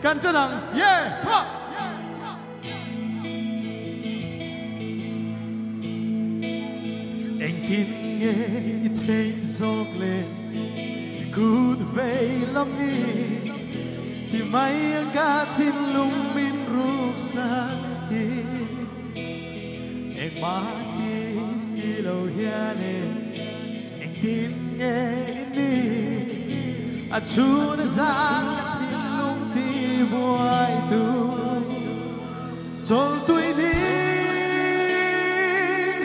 Can cho rằng yeah, come on. Anh tin nghe thấy gió lên cút về lắm mi thì mấy cả thiên lung min ruk sa anh mà ti si lâu hiane anh tin nghe mi à chú đã giang cả thiên lung ti boy tu cho tôi đi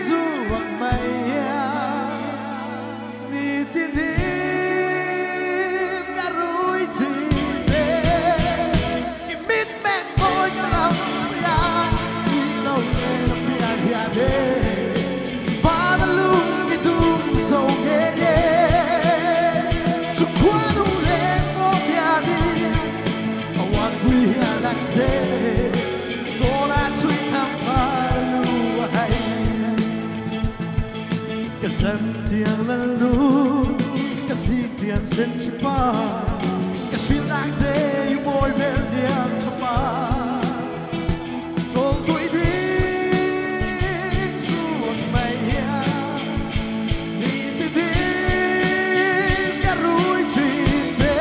dù bằng mây ni tin đi cả rối chi thế imit men boy cả lòng ya đi lâu nghe lòng bia bia đê phá đã luôn cái tung sâu nghe ye chúc qua đủ lên phố bia đi one we are like thế Kasentian lalu, kasitian sencepat, kasilang te boy berdiam cepat. Tol tui din suon maya, ni din karui cinte,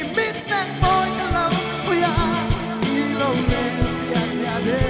imit mek boy kalam puya, ilaw ne pian yade.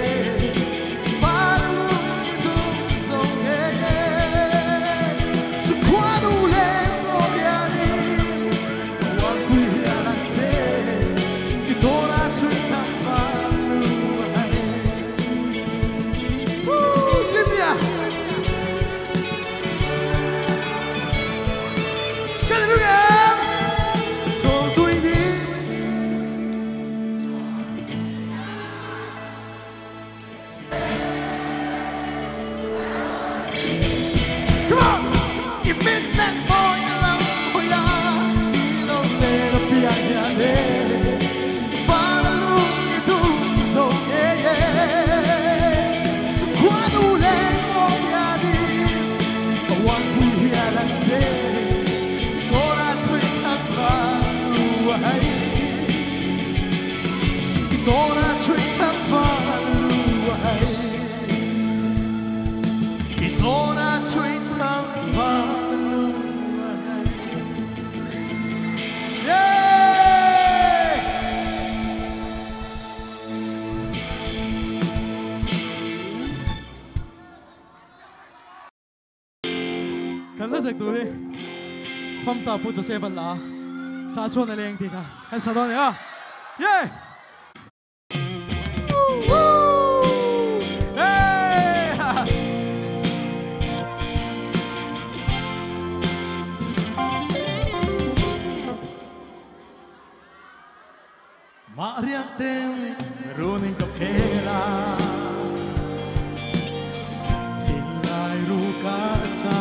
Turi, from ta put to seven la, ta chuan na leng tika, hay sao đó nhá, yeah, hey, Mariang ten runing kapela, tingay ruka cha.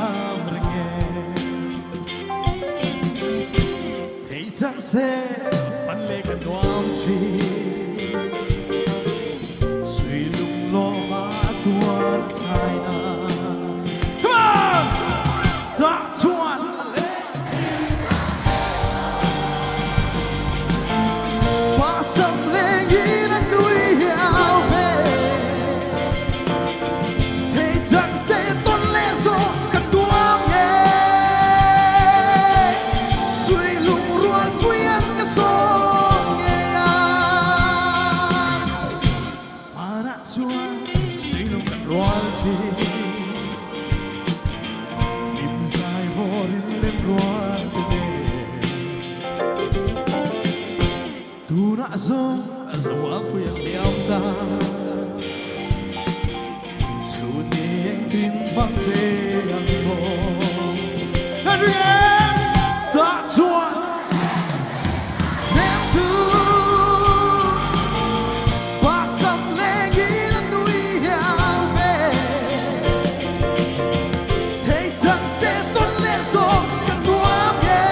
Chẳng sẽ phân lệ cả đoán chi suy lung lo mà tuan chai na come on đã chuan ba sầm lên ý là núi hào về thế chẳng sẽ tôn lẽ rồi cả đoán nghe Zoom as a walk with Leonta to the ending bang ang mo Adrian that's one name to pasam legi na nui ave thấy chẳng sẽ tốt lên rồi cần nuam ye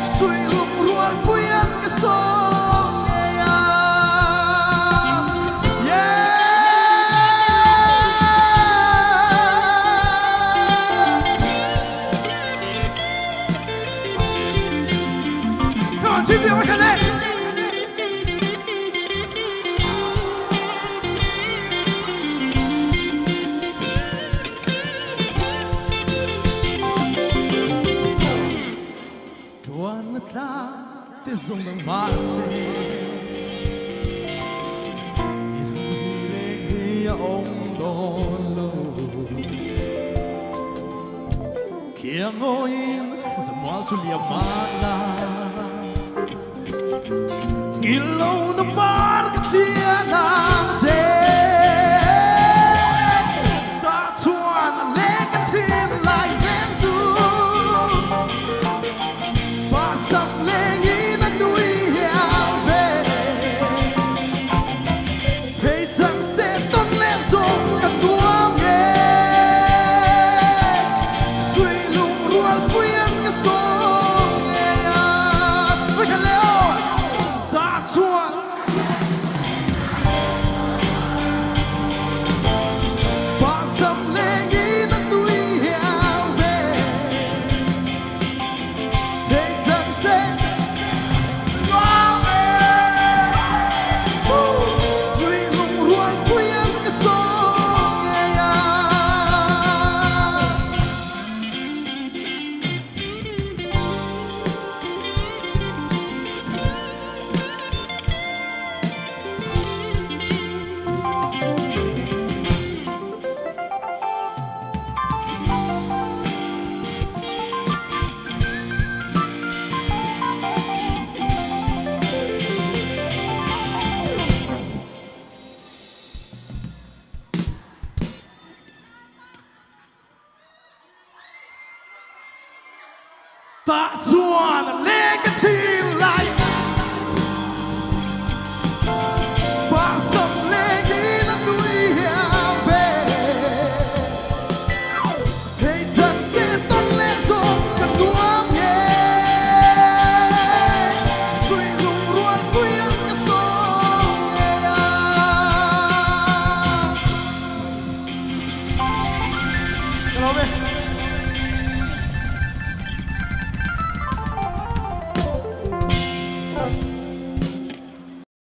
suy lung ruan puyan ka song ya yeah mase in ông đolo kia ngoin zamal chulia mana ngilo na par ka tia na te ta chuan le ka tin lai nem tu ba sap le ni na nui ya ve thei chang se ton le so ka tuam nge sui lung rual puyan ka so nge ya ve ka leo ta chuan ba sap le ni na nui ya ve thei chang se sui lung rual puyan ka so nge ya ta chuan le